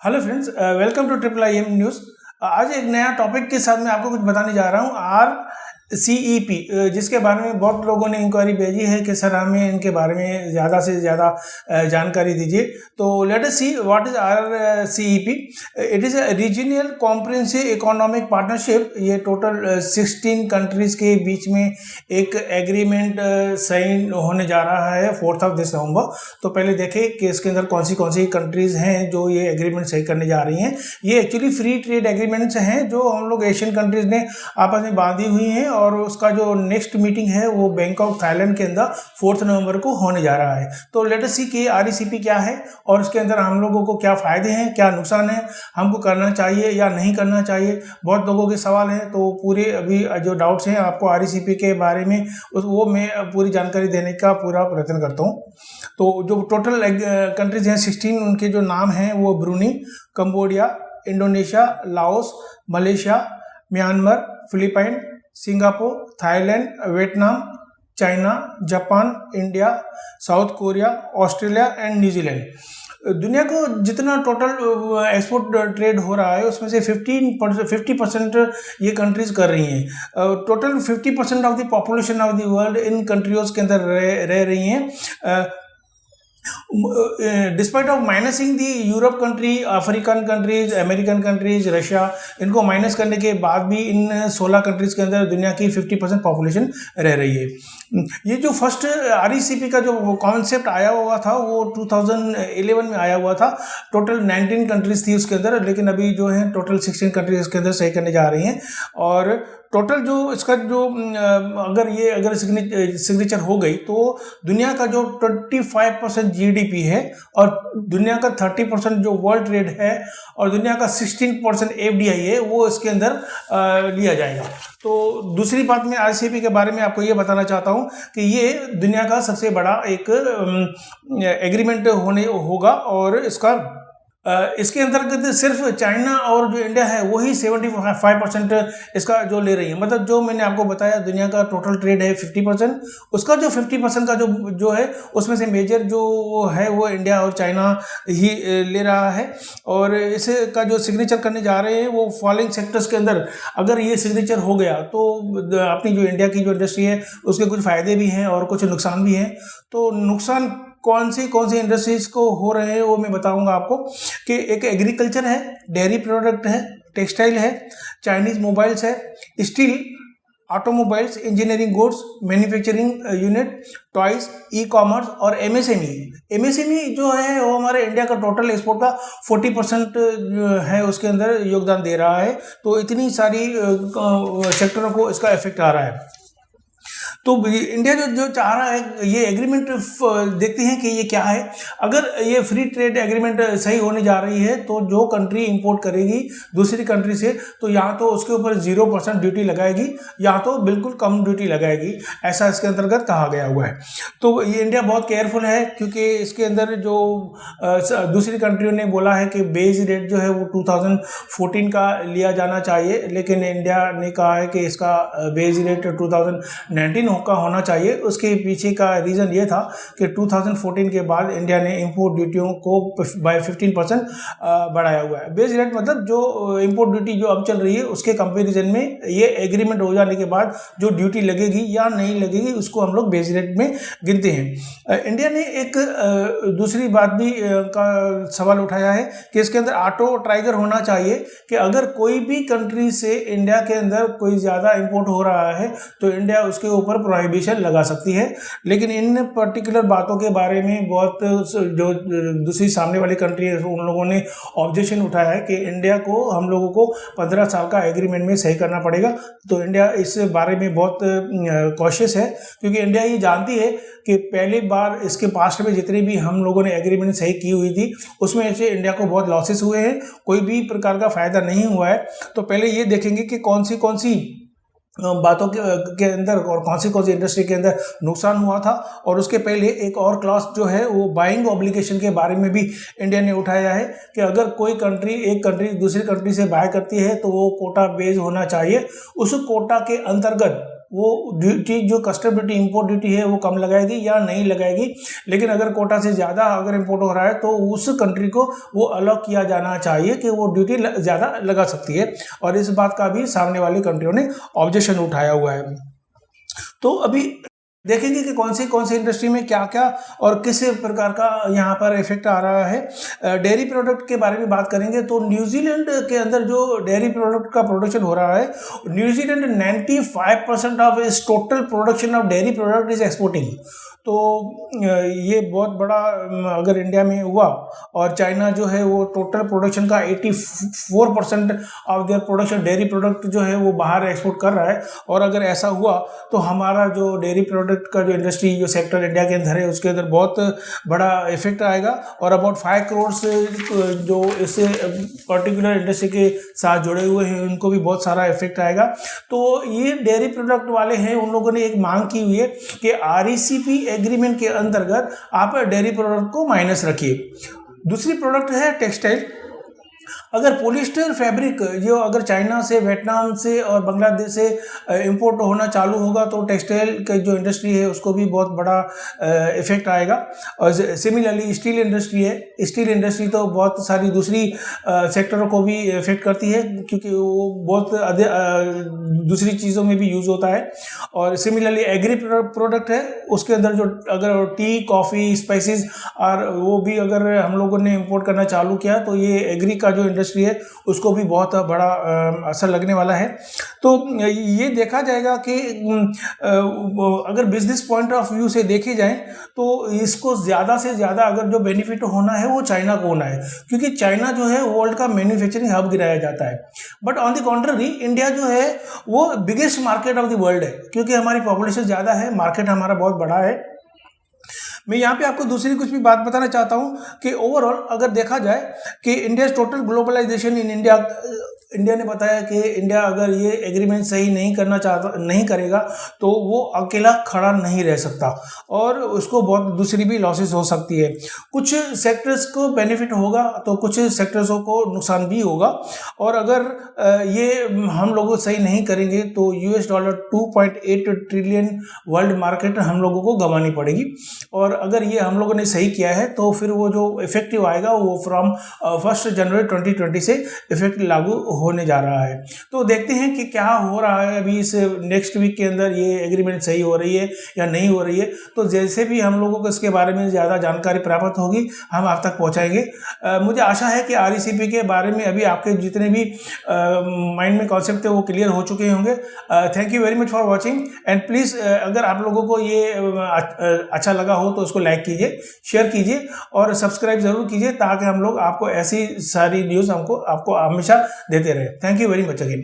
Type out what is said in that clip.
Hello friends, welcome to triple I M news. आज एक नया टॉपिक के साथ मैं आपको कुछ बताने जा रहा हूँ। RCEP, जिसके बारे में बहुत लोगों ने इंक्वायरी भेजी है कि सर हमें इनके बारे में ज़्यादा से ज़्यादा जानकारी दीजिए। तो let us see what is RCEP। It is a regional comprehensive economic partnership. ये टोटल 16 कंट्रीज़ के बीच में एक एग्रीमेंट साइन होने जा रहा है 4 दिसंबर। तो पहले देखें कि इसके अंदर कौन सी कंट्रीज़ हैं जो ये एग्रीमेंट साइन करने जा रही हैं। ये एक्चुअली फ्री ट्रेड एग्रीमेंट्स हैं जो हम लोग एशियन कंट्रीज़ ने आपस में बांधी हुई हैं, और उसका जो नेक्स्ट मीटिंग है वो बैंकॉक थाईलैंड के अंदर 4 नवंबर को होने जा रहा है। तो लेट अस सी कि RCEP क्या है और उसके अंदर हम लोगों को क्या फ़ायदे हैं, क्या नुकसान है, हमको करना चाहिए या नहीं करना चाहिए। बहुत लोगों के सवाल हैं, तो पूरे अभी जो डाउट्स हैं आपको RCEP के बारे में वो मैं पूरी जानकारी देने का पूरा प्रयत्न करता हूँ। तो जो टोटल कंट्रीज़ हैं 16, उनके जो नाम हैं वो Bruny, Cambodia, Indonesia, Laos, Malaysia, Myanmar, Philippine, Singapore, Thailand, Vietnam, China, Japan, India, south Korea, Australia and New Zealand. दुनिया को जितना टोटल एक्सपोर्ट ट्रेड हो रहा है उसमें से 50% ये कंट्रीज कर रही हैं। Total 50% of the population of the world इन कंट्रीज के अंदर रह रही हैं। Despite of minusing the Europe country, African countries, American countries, Russia, इनको माइनस करने के बाद भी इन 16 कंट्रीज के अंदर दुनिया की 50% पॉपुलेशन रह रही है। ये जो फर्स्ट RCEP का जो कॉन्सेप्ट आया हुआ था वो 2011 में आया हुआ था। टोटल 19 कंट्रीज थी उसके अंदर, लेकिन अभी जो है टोटल 16 कंट्रीज इसके अंदर सही करने जा रही हैं। और टोटल जो इसका जो अगर सिग्नेचर हो गई तो दुनिया का जो 25% GDP है और दुनिया का 30% जो वर्ल्ड ट्रेड है और दुनिया का 16% FDI है वो इसके अंदर लिया जाएगा। तो दूसरी बात मैं RCEP के बारे में आपको ये बताना चाहता हूँ कि ये दुनिया का सबसे बड़ा एक एग्रीमेंट होगा, और इसके अंतर्गत सिर्फ चाइना और जो इंडिया है वही 75% इसका जो ले रही है। मतलब जो मैंने आपको बताया दुनिया का टोटल ट्रेड है 50%, उसका जो 50% का जो है उसमें से मेजर जो है वो इंडिया और चाइना ही ले रहा है। और इसका जो सिग्नेचर करने जा रहे हैं वो फॉलोइंग सेक्टर्स के अंदर अगर ये सिग्नेचर हो गया तो अपनी जो इंडिया की जो इंडस्ट्री है उसके कुछ फ़ायदे भी हैं और कुछ नुकसान भी हैं। तो नुकसान कौन सी इंडस्ट्रीज को हो रहे हैं वो मैं बताऊंगा आपको कि एक एग्रीकल्चर है, डेयरी प्रोडक्ट है, टेक्सटाइल है, चाइनीज मोबाइल्स है, steel, automobiles, engineering goods, manufacturing unit, toys, e-commerce और MSME जो है वो हमारे इंडिया का टोटल एक्सपोर्ट का 40% है, उसके अंदर योगदान दे रहा है। तो इतनी सारी सेक्टरों को इसका इफेक्ट आ रहा है। तो इंडिया जो चाह रहा है ये एग्रीमेंट देखते हैं कि ये क्या है। अगर ये फ्री ट्रेड एग्रीमेंट सही होने जा रही है तो जो कंट्री इंपोर्ट करेगी दूसरी कंट्री से तो यहाँ तो उसके ऊपर 0% ड्यूटी लगाएगी या तो बिल्कुल कम ड्यूटी लगाएगी, ऐसा इसके अंतर्गत कहा गया हुआ है। तो ये इंडिया बहुत केयरफुल है क्योंकि इसके अंदर जो दूसरी कंट्रियों ने बोला है कि बेस रेट जो है वो 2014 का लिया जाना चाहिए, लेकिन इंडिया ने कहा है कि इसका बेस रेट 2019 का होना चाहिए। उसके पीछे का रीज़न ये था कि 2014 के बाद इंडिया ने इंपोर्ट ड्यूटियों को बाय 15% बढ़ाया हुआ है। बेस रेट मतलब जो इंपोर्ट ड्यूटी जो अब चल रही है उसके कंपैरिजन में ये एग्रीमेंट हो जाने के बाद जो ड्यूटी लगेगी या नहीं लगेगी उसको हम लोग बेस रेट में गिनते हैं। इंडिया ने एक दूसरी बात भी का सवाल उठाया है कि इसके अंदर ऑटो ट्राइगर होना चाहिए कि अगर कोई भी कंट्री से इंडिया के अंदर कोई ज़्यादा इंपोर्ट हो रहा है तो इंडिया उसके ऊपर प्रोहिबिशन लगा सकती है। लेकिन इन पर्टिकुलर बातों के बारे में बहुत जो दूसरी सामने वाली कंट्री है उन लोगों ने ऑब्जेक्शन उठाया है कि इंडिया को हम लोगों को 15 साल का एग्रीमेंट में सही करना पड़ेगा। तो इंडिया इस बारे में बहुत कॉशियस है क्योंकि इंडिया ये जानती है कि पहली बार इसके पास्ट में जितने भी हम लोगों ने एग्रीमेंट सही की हुई थी उसमें से इंडिया को बहुत लॉसेस हुए हैं, कोई भी प्रकार का फ़ायदा नहीं हुआ है। तो पहले ये देखेंगे कि कौन सी बातों के अंदर और कौन सी इंडस्ट्री के अंदर नुकसान हुआ था। और उसके पहले एक और क्लॉज जो है वो बाइंग ऑब्लिगेशन के बारे में भी इंडिया ने उठाया है कि अगर कोई एक कंट्री दूसरी कंट्री से बाय करती है तो वो कोटा बेस होना चाहिए। उस कोटा के अंतर्गत वो ड्यूटी जो कस्टम ड्यूटी इंपोर्ट ड्यूटी है वो कम लगाएगी या नहीं लगाएगी, लेकिन अगर कोटा से ज़्यादा अगर इंपोर्ट हो रहा है तो उस कंट्री को वो अलॉट किया जाना चाहिए कि वो ड्यूटी ज़्यादा लगा सकती है, और इस बात का भी सामने वाली कंट्रियों ने ऑब्जेक्शन उठाया हुआ है। तो अभी देखेंगे कि कौन सी इंडस्ट्री में क्या क्या और किस प्रकार का यहाँ पर इफेक्ट आ रहा है। डेयरी प्रोडक्ट के बारे में बात करेंगे तो न्यूजीलैंड के अंदर जो डेयरी प्रोडक्ट का प्रोडक्शन हो रहा है, न्यूजीलैंड 95% ऑफ इस total production of dairy product is exporting. तो ये बहुत बड़ा अगर इंडिया में हुआ, और चाइना जो है वो टोटल प्रोडक्शन का 84% of their production dairy product जो है वो बाहर एक्सपोर्ट कर रहा है, और अगर ऐसा हुआ तो हमारा जो डेयरी प्रोडक्ट का जो इंडस्ट्री जो सेक्टर इंडिया के अंदर है उसके अंदर बहुत बड़ा इफेक्ट आएगा, और अबाउट 5 करोड़ से जो इस पर्टिकुलर इंडस्ट्री के साथ जुड़े हुए हैं उनको भी बहुत सारा इफेक्ट आएगा। तो ये डेयरी प्रोडक्ट वाले हैं, उन लोगों ने एक मांग की हुई है कि RECP एग्रीमेंट के अंतर्गत आप डेयरी प्रोडक्ट को माइनस रखिए। दूसरी प्रोडक्ट है टेक्सटाइल। अगर पॉलिस्टर फैब्रिक जो अगर चाइना से, वियतनाम से और बांग्लादेश से इंपोर्ट होना चालू होगा तो टेक्सटाइल का जो इंडस्ट्री है उसको भी बहुत बड़ा इफेक्ट आएगा। और सिमिलरली स्टील इंडस्ट्री है, स्टील इंडस्ट्री तो बहुत सारी दूसरी सेक्टरों को भी इफेक्ट करती है क्योंकि वो बहुत दूसरी चीज़ों में भी यूज़ होता है। और सिमिलरली एग्री प्रोडक्ट है, उसके अंदर जो अगर टी, कॉफ़ी, स्पाइसेस और वो भी अगर हम लोगों ने इंपोर्ट करना चालू किया तो ये एग्री का जो इंडस्ट्री है उसको भी बहुत बड़ा असर लगने वाला है। तो ये देखा जाएगा कि अगर बिजनेस पॉइंट ऑफ व्यू से देखे जाए तो इसको ज़्यादा से ज़्यादा अगर जो बेनिफिट होना है वो चाइना को होना है, क्योंकि चाइना जो है वर्ल्ड का मैन्युफैक्चरिंग हब गिराया जाता है। But on the contrary India जो है वो biggest market of the world है, क्योंकि हमारी पॉपुलेशन ज़्यादा है, मार्केट हमारा बहुत बड़ा है। मैं यहाँ पे आपको दूसरी कुछ भी बात बताना चाहता हूँ कि ओवरऑल अगर देखा जाए कि India total globalisation in India ने बताया कि इंडिया अगर ये एग्रीमेंट सही नहीं करेगा तो वो अकेला खड़ा नहीं रह सकता, और उसको बहुत दूसरी भी लॉसेस हो सकती है। कुछ सेक्टर्स को बेनिफिट होगा तो कुछ सेक्टर्सों को नुकसान भी होगा, और अगर ये हम लोग सही नहीं करेंगे तो $2.8 ट्रिलियन वर्ल्ड मार्केट हम लोगों को गंवानी पड़ेगी। और अगर ये हम लोगों ने सही किया है तो फिर वो जो इफेक्टिव आएगा वो फ्रॉम 1 जनवरी 2020 से इफेक्ट लागू होने जा रहा है। तो देखते हैं कि क्या हो रहा है अभी इस नेक्स्ट वीक के अंदर, ये एग्रीमेंट सही हो रही है या नहीं हो रही है। तो जैसे भी हम लोगों को इसके बारे में ज़्यादा जानकारी प्राप्त होगी हम आप तक पहुंचाएंगे। मुझे आशा है कि RECP के बारे में अभी आपके जितने भी माइंड में कॉन्सेप्ट है वो क्लियर हो चुके होंगे। Thank you very much for watching, and please अगर आप लोगों को ये अच्छा लगा हो तो उसको लाइक कीजिए, शेयर कीजिए और सब्सक्राइब ज़रूर कीजिए, ताकि हम लोग आपको ऐसी सारी न्यूज़ आपको हमेशा देते रहे। Thank you very much again.